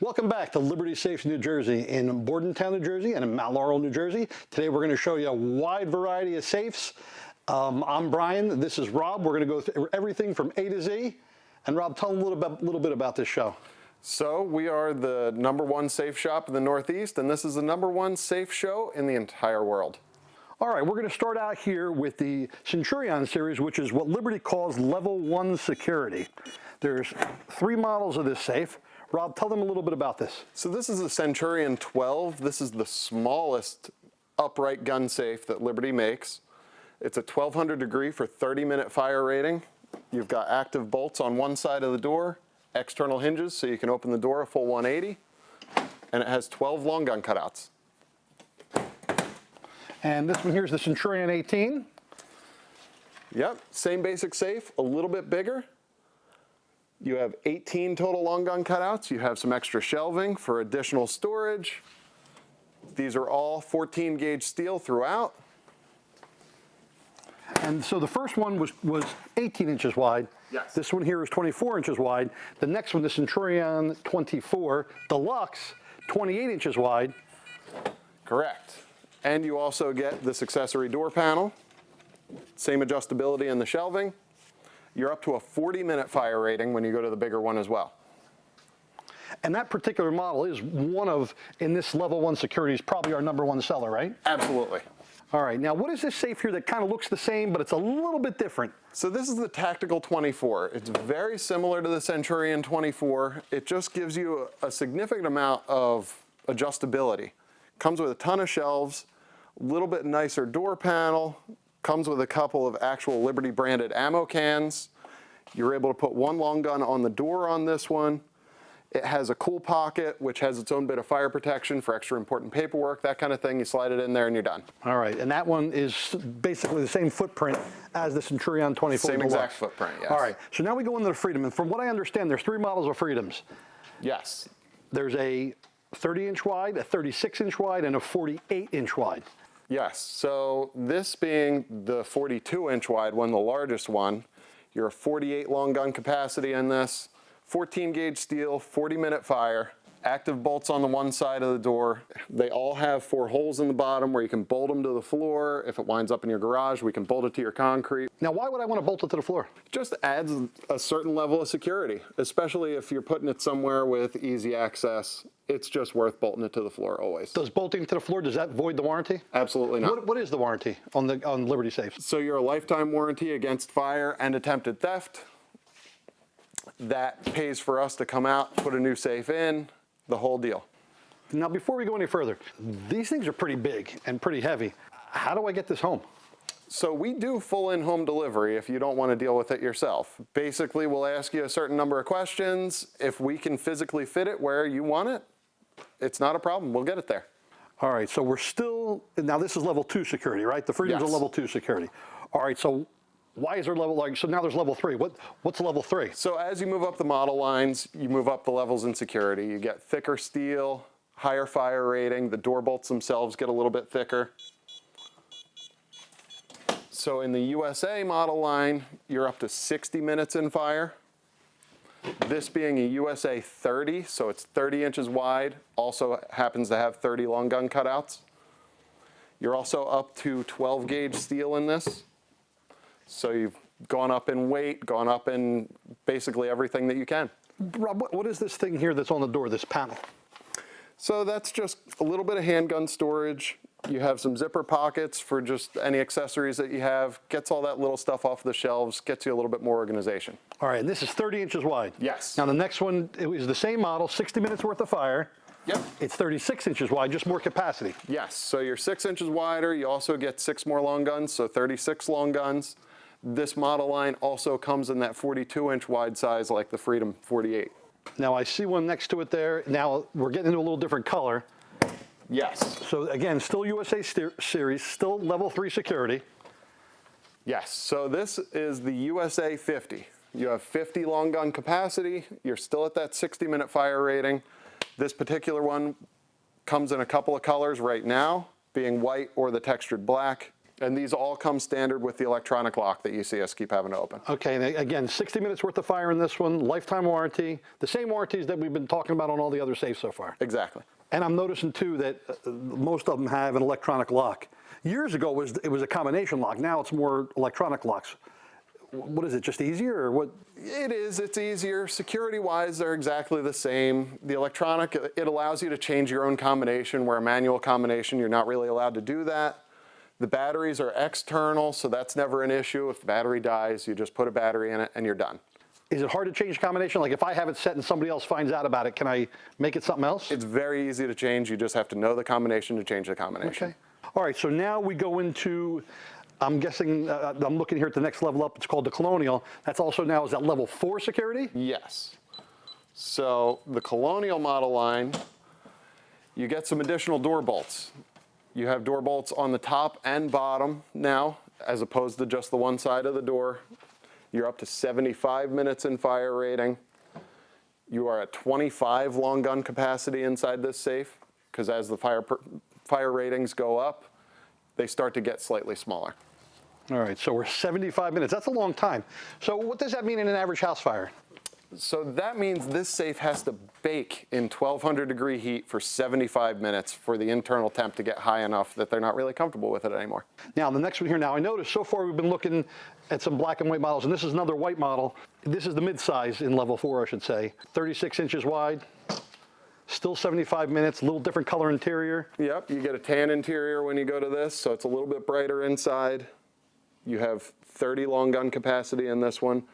Welcome back to Liberty Safes, New Jersey in Bordentown, New Jersey and in Mount Laurel, New Jersey. Today we're going to show you a wide variety of safes. I'm Brian, this is Rob. We're going to go through everything from A to Z. And Rob, tell them a little bit about this show. So we are the #1 safe shop in the Northeast, and this is the #1 safe show in the entire world. All right, we're going to start out here with the Centurion series, which is what Liberty calls level 1 security. There's 3 models of this safe. Rob, tell them a little bit about this. So this is the Centurion 12. This is the smallest upright gun safe that Liberty makes. It's a 1200 degree for 30-minute fire rating. You've got active bolts on one side of the door, external hinges so you can open the door a full 180, and it has 12 long gun cutouts. And this one here is the Centurion 18. Yep, same basic safe, a little bit bigger. You have 18 total long gun cutouts. You have some extra shelving for additional storage. These are all 14 gauge steel throughout. And so the first one was 18 inches wide. Yes. This one here is 24 inches wide. The next one, the Centurion 24 Deluxe, 28 inches wide. Correct. And you also get this accessory door panel. Same adjustability in the shelving. You're up to a 40-minute fire rating when you go to the bigger one as well. And that particular model is one of, in this level 1 security, is probably our #1 seller, right? Absolutely. All right, now what is this safe here that kind of looks the same, but it's a little bit different? So this is the Tactical 24. It's very similar to the Centurion 24. It just gives you a significant amount of adjustability. Comes with a ton of shelves, a little bit nicer door panel, comes with a couple of actual Liberty branded ammo cans. You're able to put one long gun on the door on this one. It has a cool pocket, which has its own bit of fire protection for extra important paperwork, that kind of thing. You slide it in there and you're done. All right, and that one is basically the same footprint as the Centurion 24 Same Deluxe. exact footprint, yes. All right, so now we go into the Freedom, and from what I understand, there's 3 models of Freedoms. Yes. There's a 30-inch wide, a 36-inch wide, and a 48-inch wide. Yes, so this being the 42-inch wide one, the largest one, you're a 48 long gun capacity in this, 14 gauge steel, 40-minute fire, active bolts on the one side of the door. They all have 4 holes in the bottom where you can bolt them to the floor. If it winds up in your garage, we can bolt it to your concrete. Now, why would I want to bolt it to the floor? Just adds a certain level of security, especially if you're putting it somewhere with easy access. It's just worth bolting it to the floor always. Does bolting to the floor, does that void the warranty? Absolutely not. What is the warranty on Liberty safes? So you're a lifetime warranty against fire and attempted theft. That pays for us to come out, put a new safe in, the whole deal. Now, before we go any further, these things are pretty big and pretty heavy. How do I get this home? So we do full in-home delivery if you don't want to deal with it yourself. Basically, we'll ask you a certain number of questions. If we can physically fit it where you want it, it's not a problem. We'll get it there. All right, so we're still, now this is level 2 security, right? The Freedoms Yes. are level 2 security. All right, so why is there level, so now there's level 3. What's level 3? So as you move up the model lines, you move up the levels in security. You get thicker steel, higher fire rating. The door bolts themselves get a little bit thicker. So in the USA model line, you're up to 60 minutes in fire. This being a USA 30, so it's 30 inches wide, also happens to have 30 long gun cutouts. You're also up to 12 gauge steel in this. So you've gone up in weight, gone up in basically everything that you can. Rob, what is this thing here that's on the door, this panel? So that's just a little bit of handgun storage. You have some zipper pockets for just any accessories that you have. Gets all that little stuff off the shelves, gets you a little bit more organization. All right, and this is 30 inches wide. Yes. Now the next one is the same model, 60 minutes worth of fire. Yep. It's 36 inches wide, just more capacity. Yes, so you're 6 inches wider. You also get 6 more long guns, so 36 long guns. This model line also comes in that 42-inch wide size like the Freedom 48. Now I see one next to it there. Now we're getting into a little different color. Yes. So again, still USA series, still level 3 security. Yes, so this is the USA 50. You have 50 long gun capacity. You're still at that 60-minute fire rating. This particular one comes in a couple of colors right now, being white or the textured black. And these all come standard with the electronic lock that you see us keep having to open. Okay, and again, 60 minutes worth of fire in this one, lifetime warranty, the same warranties that we've been talking about on all the other safes so far. Exactly. And I'm noticing too that most of them have an electronic lock. Years ago it was a combination lock. Now it's more electronic locks. What is it, just easier or what? It is, it's easier. Security-wise, they're exactly the same. The electronic, it allows you to change your own combination, where a manual combination, you're not really allowed to do that. The batteries are external, so that's never an issue. If the battery dies, you just put a battery in it and you're done. Is it hard to change combination? Like if I have it set and somebody else finds out about it, can I make it something else? It's very easy to change. You just have to know the combination to change the combination. Okay. All right, so now we go into, I'm guessing, I'm looking here at the next level up. It's called the Colonial. That's also now, is that level 4 security? Yes. So the Colonial model line, you get some additional door bolts. You have door bolts on the top and bottom now, as opposed to just the one side of the door. You're up to 75 minutes in fire rating. You are at 25 long gun capacity inside this safe, because as the fire ratings go up, they start to get slightly smaller. All right, so we're 75 minutes. That's a long time. So what does that mean in an average house fire? So that means this safe has to bake in 1200 degree heat for 75 minutes for the internal temp to get high enough that they're not really comfortable with it anymore. Now, the next one here, now I noticed so far we've been looking at some black and white models, and this is another white model. This is the mid-size in level 4, I should say. 36 inches wide, still 75 minutes, a little different color interior. Yep, you get a tan interior when you go to this, so it's a little bit brighter inside. You have 30 long gun capacity in this one.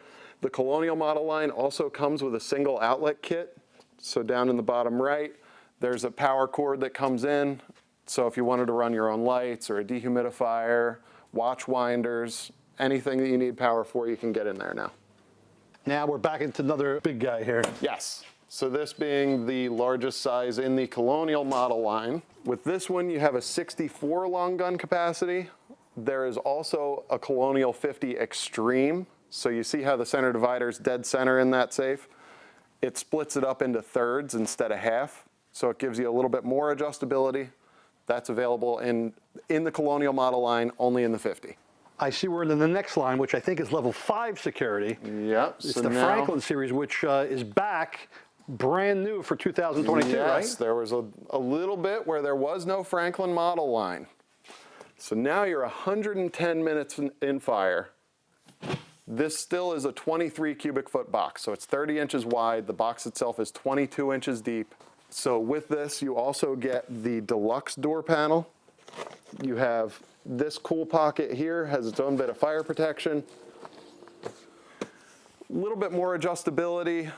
The Colonial model line also comes with a single outlet kit. So down in the bottom right, there's a power cord that comes in. So if you wanted to run your own lights or a dehumidifier, watch winders, anything that you need power for, you can get in there now. Now we're back into another big guy here. Yes. So this being the largest size in the Colonial model line. With this one, you have a 64 long gun capacity. There is also a Colonial 50 Extreme. So you see how the center divider is dead center in that safe? It splits it up into thirds instead of half. So it gives you a little bit more adjustability. That's available in the Colonial model line, only in the 50. I see we're in the next line, which I think is level 5 security. Yep. It's so the now, Franklin series, which is back brand new for 2022, right? Yes, there was a little bit where there was no Franklin model line. So now you're 110 minutes in fire. This still is a 23 cubic foot box, so it's 30 inches wide. The box itself is 22 inches deep. So with this, you also get the Deluxe door panel. You have this cool pocket here, has its own bit of fire protection. A little bit more adjustability.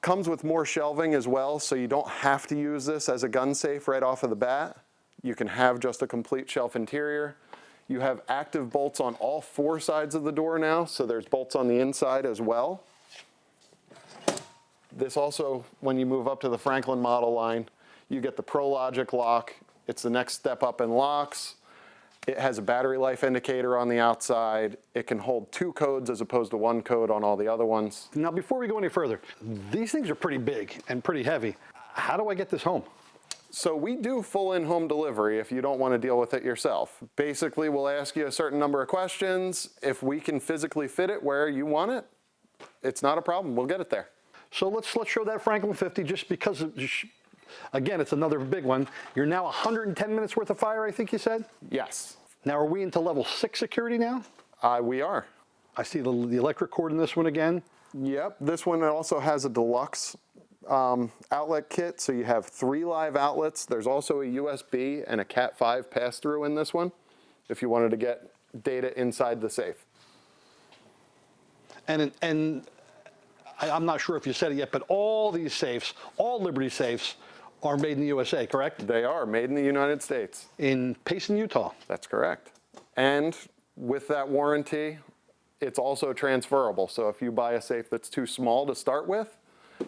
Comes with more shelving as well, so you don't have to use this as a gun safe right off of the bat. You can have just a complete shelf interior. You have active bolts on all 4 sides of the door now, so there's bolts on the inside as well. This also, when you move up to the Franklin model line, you get the ProLogic lock. It's the next step up in locks. It has a battery life indicator on the outside. It can hold 2 codes as opposed to 1 code on all the other ones. Now, before we go any further, these things are pretty big and pretty heavy. How do I get this home? So we do full in-home delivery if you don't want to deal with it yourself. Basically, we'll ask you a certain number of questions. If we can physically fit it where you want it, it's not a problem. We'll get it there. So let's show that Franklin 50 just because, again, it's another big one. You're now 110 minutes worth of fire, I think you said? Yes. Now, are we into level 6 security now? We are. I see the electric cord in this one again. Yep. This one also has a Deluxe outlet kit, so you have 3 live outlets. There's also a USB and a Cat 5 pass-through in this one if you wanted to get data inside the safe. And I'm not sure if you said it yet, but all these safes, all Liberty safes, are made in the USA, correct? They are made in the United States. In Payson, Utah. That's correct. And with that warranty, it's also transferable. So if you buy a safe that's too small to start with,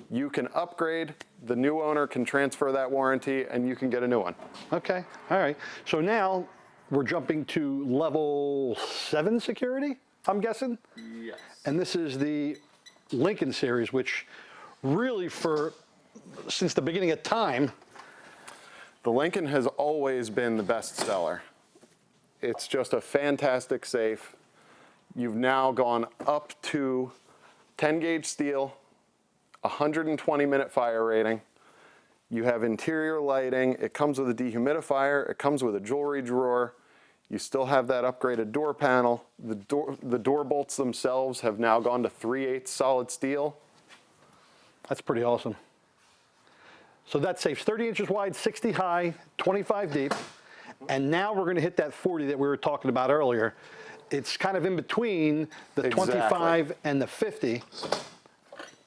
you can upgrade, the new owner can transfer that warranty, and you can get a new one. Okay, all right. So now we're jumping to level 7 security, I'm guessing? Yes. And this is the Lincoln series, which really since the beginning of time. The Lincoln has always been the best seller. It's just a fantastic safe. You've now gone up to 10 gauge steel, 120-minute fire rating. You have interior lighting. It comes with a dehumidifier. It comes with a jewelry drawer. You still have that upgraded door panel. The door bolts themselves have now gone to 3/8 solid steel. That's pretty awesome. So that safe's 30 inches wide, 60 high, 25 deep. And now we're going to hit that 40 that we were talking about earlier. It's kind of in between the 25 and the 50.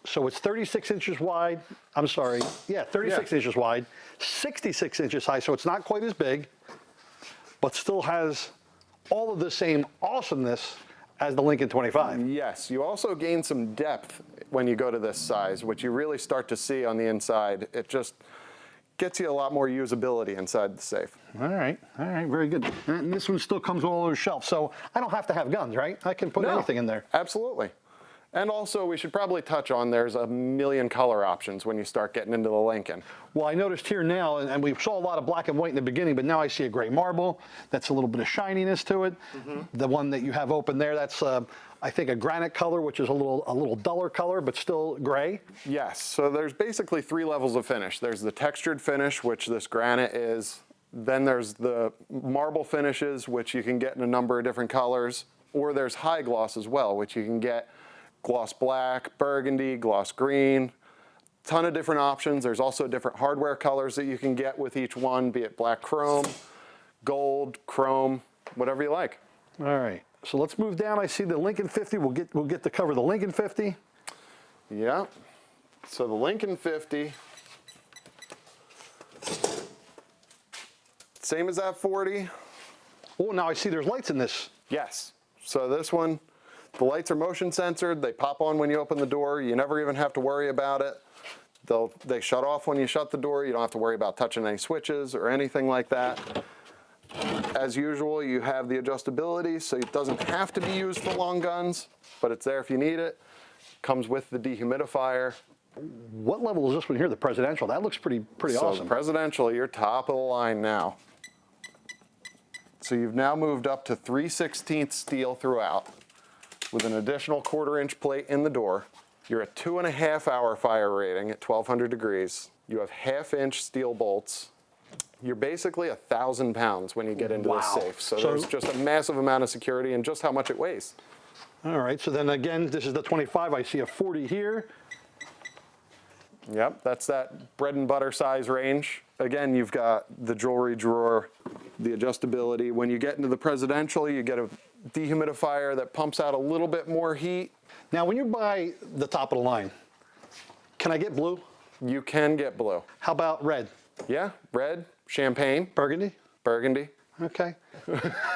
So it's 36 inches wide. I'm sorry. Yeah, 36 inches wide, 66 inches high. So it's not quite as big, but still has all of the same awesomeness as the Lincoln 25. Yes, you also gain some depth when you go to this size, which you really start to see on the inside. It just gets you a lot more usability inside the safe. All right, very good. And this one still comes with all those shelves, so I don't have to have guns, right? I can put anything in there. Absolutely. And also, we should probably touch on there's a million color options when you start getting into the Lincoln. Well, I noticed here now, and we saw a lot of black and white in the beginning, but now I see a gray marble. That's a little bit of shininess to it. The one that you have open there, that's I think a granite color, which is a little duller color, but still gray. Yes, so there's basically 3 levels of finish. There's the textured finish, which this granite is. Then there's the marble finishes, which you can get in a number of different colors. Or there's high gloss as well, which you can get gloss black, burgundy, gloss green, ton of different options. There's also different hardware colors that you can get with each one, be it black chrome, gold, chrome, whatever you like. All right, so let's move down. I see the Lincoln 50. We'll get to cover the Lincoln 50. Yeah, so the Lincoln 50, same as that 40. Oh, now I see there's lights in this. Yes, so this one, the lights are motion censored. They pop on when you open the door. You never even have to worry about it. They shut off when you shut the door. You don't have to worry about touching any switches or anything like that. As usual, you have the adjustability, so it doesn't have to be used for long guns, but it's there if you need it. Comes with the dehumidifier. What level is this one here, the Presidential? That looks pretty So awesome. the Presidential, you're top of the line now. So you've now moved up to 3/16 steel throughout, with an additional 1/4 inch plate in the door. You're at 2.5 hour fire rating at 1200 degrees. You have 1/2 inch steel bolts. You're basically 1,000 pounds when you get into this safe. So there's just a massive amount of security and just how much it weighs. All right, so then again, this is the 25. I see a 40 here. Yep, that's that bread and butter size range. Again, you've got the jewelry drawer, the adjustability. When you get into the Presidential, you get a dehumidifier that pumps out a little bit more heat. Now, when you buy the top of the line, can I get blue? You can get blue. How about red? Yeah, red, champagne, Burgundy? burgundy. Okay.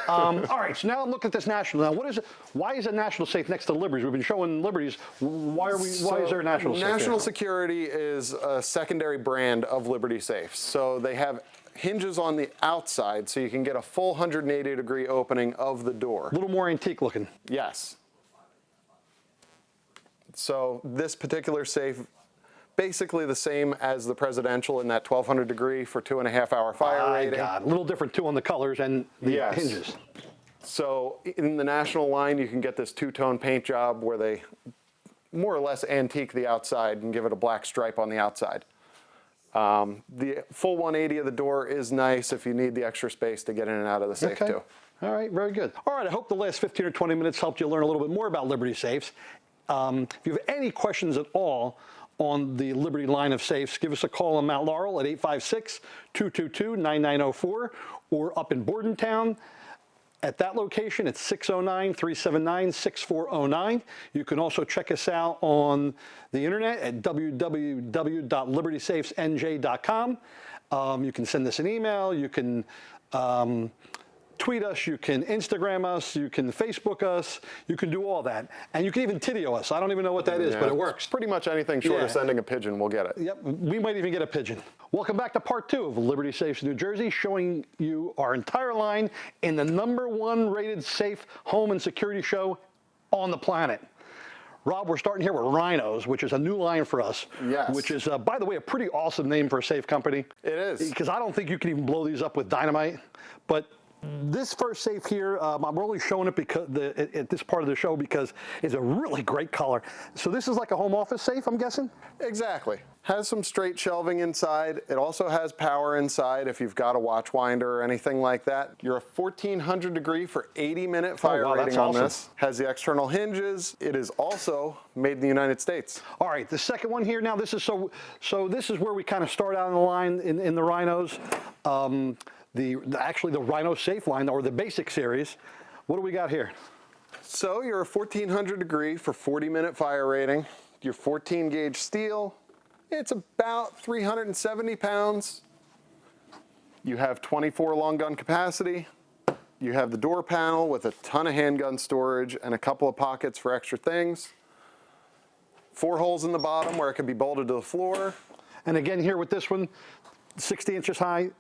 All right, so now look at this National. Now, what is it? Why is a National safe next to Liberties? We've been showing Liberties. Why is there a National safe? National Security is a secondary brand of Liberty safes. So they have hinges on the outside, so you can get a full 180-degree opening of the door. A little more antique looking. Yes. So this particular safe, basically the same as the Presidential in that 1200 degree for 2.5 hour fire rating. God, a little different too on the colors and the hinges. So in the National line, you can get this 2-tone paint job where they more or less antique the outside and give it a black stripe on the outside. The full 180 of the door is nice if you need the extra space to get in and out of the safe too. All right, very good. All right, I hope the last 15 or 20 minutes helped you learn a little bit more about Liberty safes. If you have any questions at all on the Liberty line of safes, give us a call on Mount Laurel at 856-222-9904, or up in Bordentown. At that location, it's 609-379-6409. You can also check us out on the internet at www.libertysafesnj.com. You can send us an email. You can tweet us, you can Instagram us, you can Facebook us, you can do all that. And you can even Tidio us. I don't even know what that is, but it works. Pretty much anything short of sending a pigeon, we'll get it. Yep, we might even get a pigeon. Welcome back to part 2 of Liberty Safes New Jersey, showing you our entire line in the #1 rated safe home and security show on the planet. Rob, we're starting here with Rhinos, which is a new line for us. Yes. Which is, by the way, a pretty awesome name for a safe company. It is. Because I don't think you can even blow these up with dynamite. But This first safe here, I'm only showing it because at this part of the show because it's a really great color. So this is like a home office safe, I'm guessing? Exactly. Has some straight shelving inside. It also has power inside if you've got a watch winder or anything like that. You're a 1400 degree for 80-minute fire wow, that's rating on awesome. this. Has the external hinges. It is also made in the United States. All right, the second one here now, this is so this is where we kind of start out in the line in the Rhinos. Actually the Rhino safe line, or the basic series. What do we got here? So you're a 1400 degree for 40-minute fire rating. Your 14 gauge steel, it's about 370 pounds. You have 24 long gun capacity. You have the door panel with a ton of handgun storage and a couple of pockets for extra things. 4 holes in the bottom where it can be bolted to the floor. And again here with this one, 60 inches high,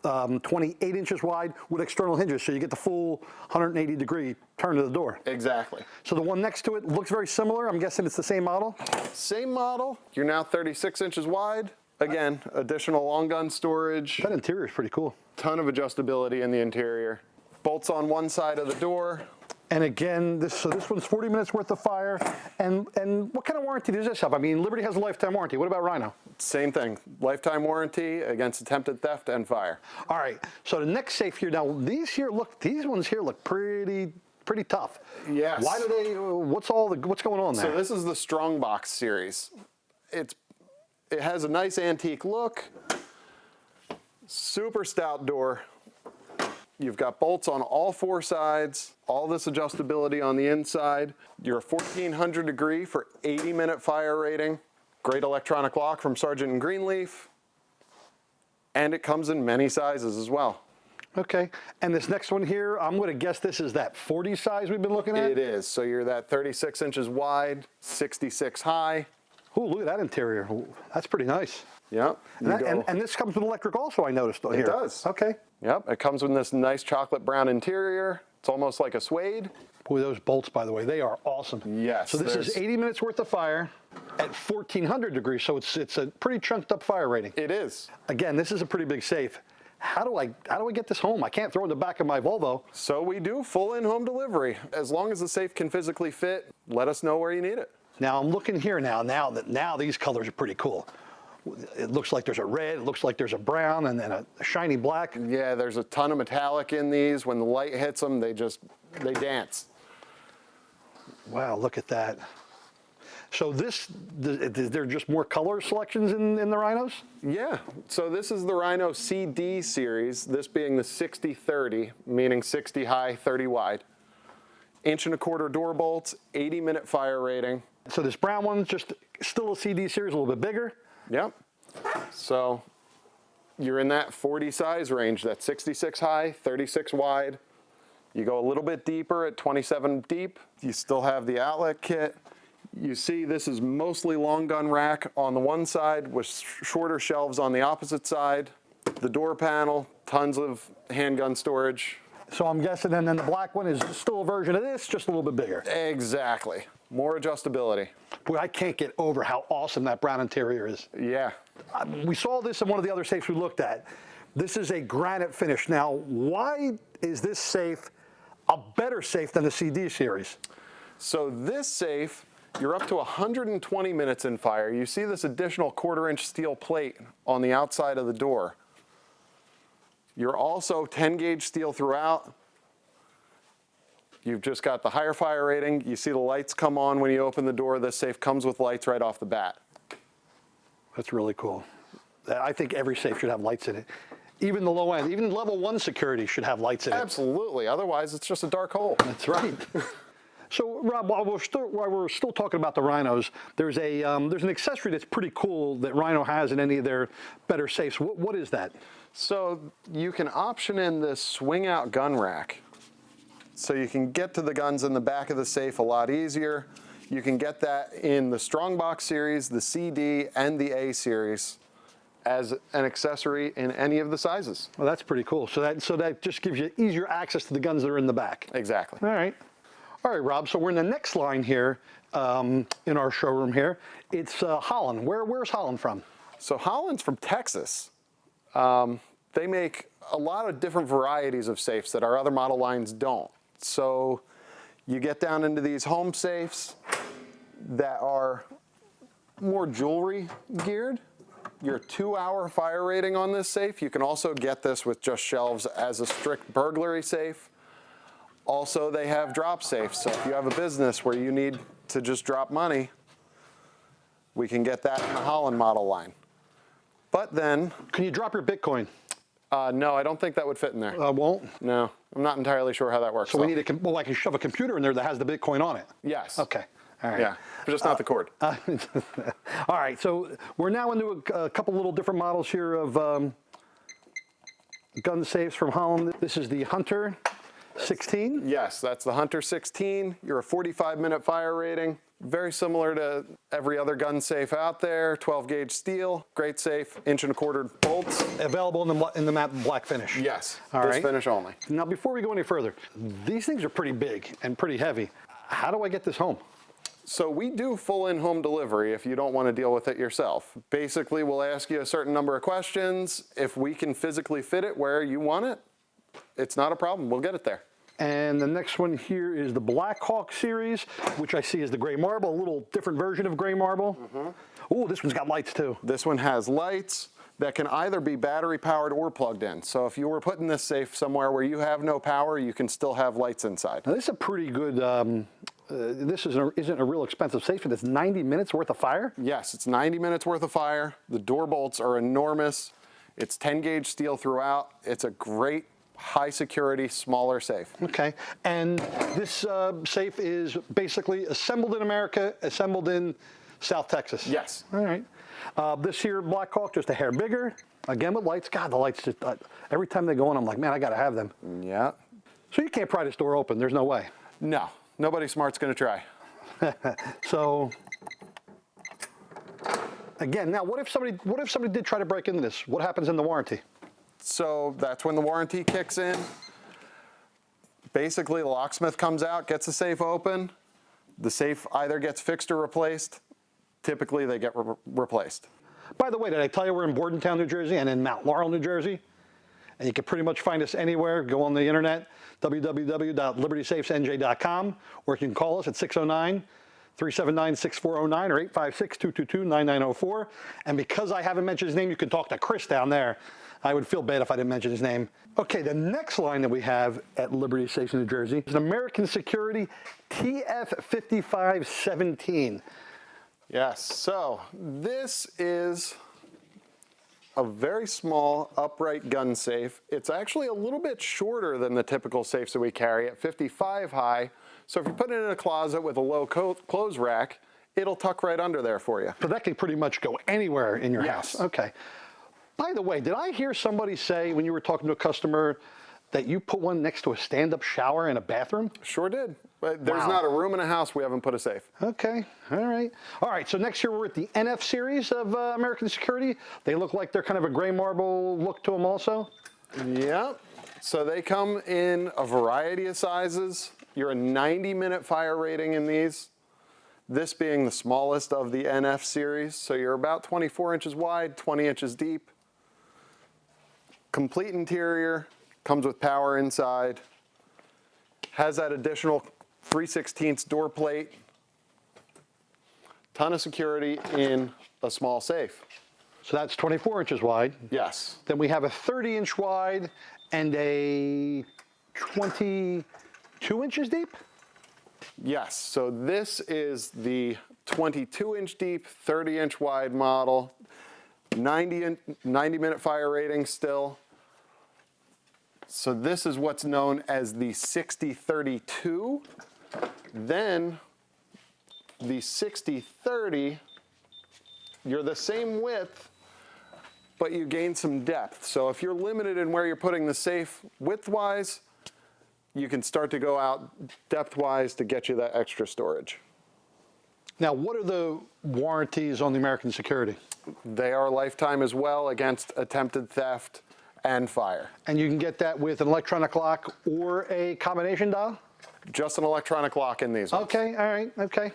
28 inches wide with external hinges, so you get the full 180 degree turn to the door. Exactly. So the one next to it looks very similar. I'm guessing it's the same model? Same model. You're now 36 inches wide. Again, additional long gun storage. That interior is pretty cool. Ton of adjustability in the interior. Bolts on one side of the door. And again, this one's 40 minutes worth of fire. And what kind of warranty does this have? I mean, Liberty has a lifetime warranty. What about Rhino? Same thing. Lifetime warranty against attempted theft and fire. All right. So the next safe here. Now these ones here look pretty tough. Yes. Why do they? What's going on there? So this is the Strongbox series. It has a nice antique look. Super stout door. You've got bolts on all 4 sides, all this adjustability on the inside. You're a 1400 degree for 80-minute fire rating. Great electronic lock from Sargent & Greenleaf. And it comes in many sizes as well. Okay. And this next one here, I'm going to guess this is that 40 size we've been looking at? It is. So you're that 36 inches wide, 66 high. Oh, look at that interior. Ooh, that's pretty nice. Yep. And this comes with electric also, I noticed here. It does. Okay. Yep. It comes with this nice chocolate brown interior. It's almost like a suede. Boy, those bolts, by the way, they are awesome. Yes. So this is 80 minutes worth of fire at 1400 degrees, so it's a pretty chunked up fire rating. It is. Again, this is a pretty big safe. How do I get this home? I can't throw it in the back of my Volvo. So we do full in-home delivery. As long as the safe can physically fit, let us know where you need it. Now I'm looking here now these colors are pretty cool. It looks like there's a red, it looks like there's a brown, and then a shiny black. Yeah, there's a ton of metallic in these. When the light hits them, they dance. Wow, look at that. So is there just more color selections in the Rhinos? Yeah, so this is the Rhino Cd Series, this being the 60-30, meaning 60 high, 30 wide. 1.25-inch door bolts, 80-minute fire rating. So this brown one's just still a CD series, a little bit bigger. Yep. So you're in that 40 size range, that 66 high, 36 wide. You go a little bit deeper at 27 deep. You still have the outlet kit. You see this is mostly long gun rack on the one side with shorter shelves on the opposite side. The door panel, tons of handgun storage. So I'm guessing, and then the black one is still a version of this, just a little bit bigger. Exactly. More adjustability. Boy, I can't get over how awesome that brown interior is. Yeah. We saw this in one of the other safes we looked at. This is a granite finish. Now, why is this safe a better safe than the CD series? So this safe, you're up to 120 minutes in fire. You see this additional 1/4-inch steel plate on the outside of the door. You're also 10-gauge steel throughout. You've just got the higher fire rating. You see the lights come on when you open the door. This safe comes with lights right off the bat. That's really cool. I think every safe should have lights in it. Even the low end, even level 1 security should have lights in it. Absolutely. Otherwise, it's just a dark hole. That's right. So, Rob, while we're still talking about the Rhinos, there's an accessory that's pretty cool that Rhino has in any of their better safes. What is that? So you can option in this swing out gun rack. So you can get to the guns in the back of the safe a lot easier. You can get that in the Strongbox series, the CD, and the A series as an accessory in any of the sizes. Well, that's pretty cool. So that just gives you easier access to the guns that are in the back. Exactly. All right, Rob. So we're in the next line here in our showroom here. It's Holland. Where's Holland from? So Holland's from Texas. they make a lot of different varieties of safes that our other model lines don't. So you get down into these home safes that are more jewelry geared. Your 2-hour fire rating on this safe. You can also get this with just shelves as a strict burglary safe. Also, they have drop safes. So if you have a business where you need to just drop money, we can get that in the Holland model line. But then, Can you drop your Bitcoin? no, I don't think that would fit in there. Won't? No, I'm not entirely sure how that works. So we need well, I can shove a computer in there that has the Bitcoin on it. Yes. Okay. All right. Yeah, but just not the cord. All right, so we're now into a couple little different models here of gun safes from Holland. This is the Hunter 16. Yes, that's the Hunter 16. You're a 45-minute fire rating. Very similar to every other gun safe out there. 12-gauge steel, great safe, 1.25 bolts. Available in the matte black finish. Yes, All this right. finish only. Now, before we go any further, these things are pretty big and pretty heavy. How do I get this home? So we do full in-home delivery if you don't want to deal with it yourself. Basically, we'll ask you a certain number of questions. If we can physically fit it where you want it, it's not a problem. We'll get it there. And the next one here is the Blackhawk series, which I see is the gray marble, a little different version of gray marble. Oh, this one's got lights too. This one has lights that can either be battery powered or plugged in. So if you were putting this safe somewhere where you have no power, you can still have lights inside. Now, this is a pretty good, this isn't a real expensive safe, but it's 90 minutes worth of fire? Yes, it's 90 minutes worth of fire. The door bolts are enormous. It's 10-gauge steel throughout. It's a great high security, smaller safe. Okay, and this safe is basically assembled in America, assembled in South Texas? Yes. All right. This here Blackhawk, just a hair bigger, again with lights. God, the lights just, every time they go on, I'm like, man, I gotta have them. Yeah. So you can't pry this door open, there's no way. No, nobody smart's gonna try. So, again, now what if somebody did try to break into this? What happens in the warranty? So that's when the warranty kicks in. Basically, the locksmith comes out, gets the safe open. The safe either gets fixed or replaced. Typically, they get replaced. By the way, did I tell you we're in Bordentown, New Jersey, and in Mount Laurel, New Jersey? And you can pretty much find us anywhere. Go on the internet, www.libertysafesnj.com, or you can call us at 609-379-6409 or 856-222-9904. And because I haven't mentioned his name, you can talk to Chris down there. I would feel bad if I didn't mention his name. Okay, the next line that we have at Liberty Safes in New Jersey is an American Security TF5517. Yes, so this is a very small upright gun safe. It's actually a little bit shorter than the typical safes that we carry at 55 high. So if you put it in a closet with a low clothes rack, it'll tuck right under there for you. So that can pretty much go anywhere in your Yes. house. Okay. By the way, did I hear somebody say when you were talking to a customer that you put one next to a stand-up shower in a bathroom? Sure did. But there's Wow. not a room in a house we haven't put a safe. Okay, all right. All right, so next year we're at the NF series of American Security. They look like they're kind of a gray marble look to them also. Yep. So they come in a variety of sizes. You're a 90-minute fire rating in these. This being the smallest of the NF series. So you're about 24 inches wide, 20 inches deep. Complete interior, comes with power inside. Has that additional 3/16 door plate. Ton of security in a small safe. So that's 24 inches wide. Yes. Then we have a 30-inch wide and a 22 inches deep? Yes, so this is the 22-inch deep, 30-inch wide model, 90-minute fire rating still. So this is what's known as the 60-32. Then the 60-30, you're the same width, but you gain some depth. So if you're limited in where you're putting the safe width-wise, you can start to go out depth-wise to get you that extra storage. Now, what are the warranties on the American Security? They are lifetime as well against attempted theft and fire. And you can get that with an electronic lock or a combination dial? Just an electronic lock in these ones. Okay, all right, okay.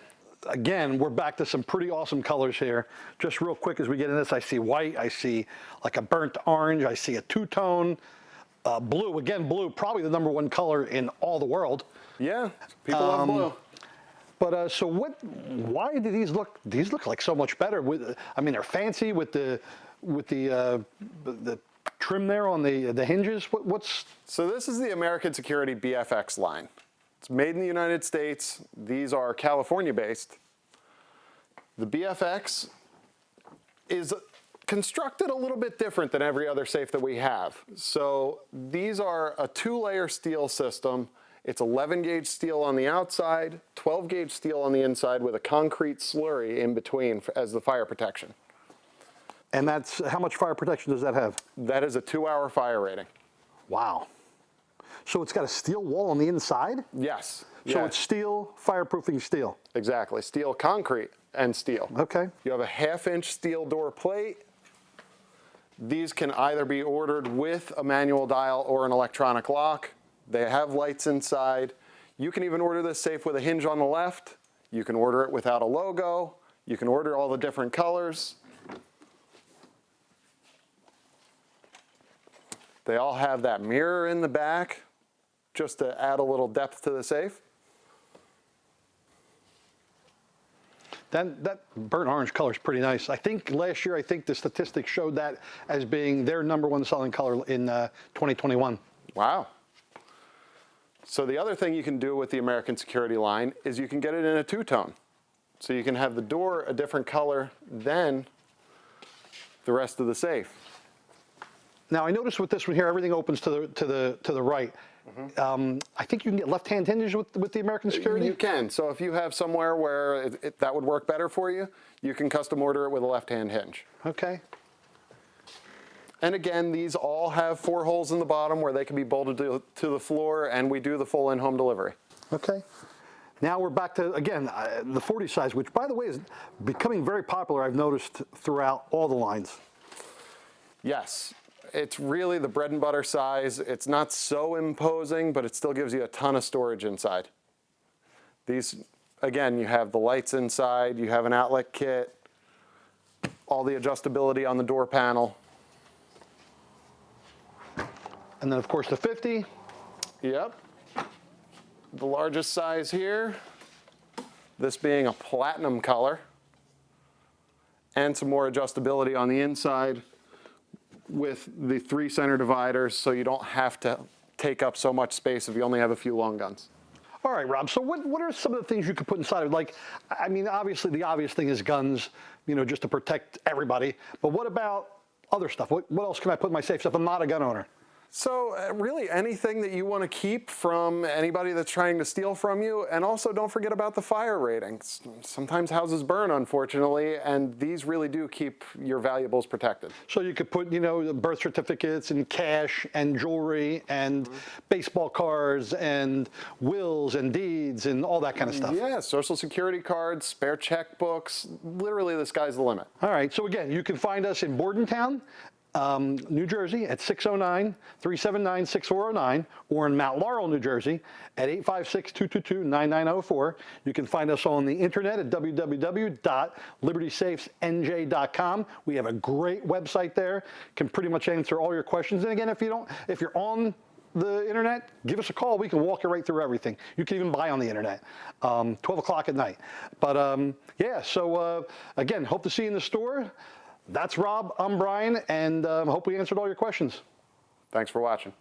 again, we're back to some pretty awesome colors here. Just real quick as we get in this, I see white, I see like a burnt orange, I see a two-tone, blue. Again, blue, probably the #1 color in all the world. Yeah, people love blue. But so why do these look like so much better? I mean, they're fancy with the trim there on the hinges. So this is the American Security Bfx line. It's made in the United States. These are California-based. The Bfx is constructed a little bit different than every other safe that we have. So these are a 2-layer steel system. It's 11-gauge steel on the outside, 12-gauge steel on the inside with a concrete slurry in between as the fire protection. And that's, how much fire protection does that have? That is a 2-hour fire rating. Wow. So it's got a steel wall on the inside? Yes. So it's steel, fireproofing steel? Exactly. Steel, concrete, and steel. Okay. You have a 1/2-inch steel door plate. These can either be ordered with a manual dial or an electronic lock. They have lights inside. You can even order this safe with a hinge on the left. You can order it without a logo. You can order all the different colors. They all have that mirror in the back just to add a little depth to the safe. That burnt orange color is pretty nice. I think last year, the statistics showed that as being their #1 selling color in 2021. Wow. So the other thing you can do with the American Security line is you can get it in a 2-tone. So you can have the door a different color than the rest of the safe. Now I noticed with this one here, everything opens to the right. I think you can get left-hand hinges with the American Security? You can. So if you have somewhere where that would work better for you, you can custom order it with a left-hand hinge. Okay. And again, these all have 4 holes in the bottom where they can be bolted to the floor, and we do the full in-home delivery. Okay. Now we're back to, again, the 40 size, which, by the way, is becoming very popular, I've noticed, throughout all the lines. Yes. It's really the bread and butter size. It's not so imposing, but it still gives you a ton of storage inside. These, again, you have the lights inside, you have an outlet kit, all the adjustability on the door panel. And then, of course, the 50. Yep. The largest size here, this being a platinum color, and some more adjustability on the inside with the 3 center dividers, so you don't have to take up so much space if you only have a few long guns. All right, Rob, so what are some of the things you could put inside of, like, I mean, obviously the obvious thing is guns, you know, just to protect everybody, but what about other stuff? What else can I put in my safe if I'm not a gun owner? So really anything that you want to keep from anybody that's trying to steal from you, and also don't forget about the fire ratings. Sometimes houses burn, unfortunately, and these really do keep your valuables protected. So you could put, you know, birth certificates and cash and jewelry and baseball cards and wills and deeds and all that kind of stuff. Yeah, Social Security cards, spare checkbooks, literally the sky's the limit. All right, so again, you can find us in Bordentown, New Jersey at 609-379-6409, or in Mount Laurel, New Jersey at 856-222-9904. You can find us on the internet at www.libertysafesnj.com. We have a great website there, can pretty much answer all your questions. And again, if you're on the internet, give us a call. We can walk you right through everything. You can even buy on the internet, 12 o'clock at night. But yeah, so again, hope to see you in the store. That's Rob, I'm Brian, and hope we answered all your questions. Thanks for watching.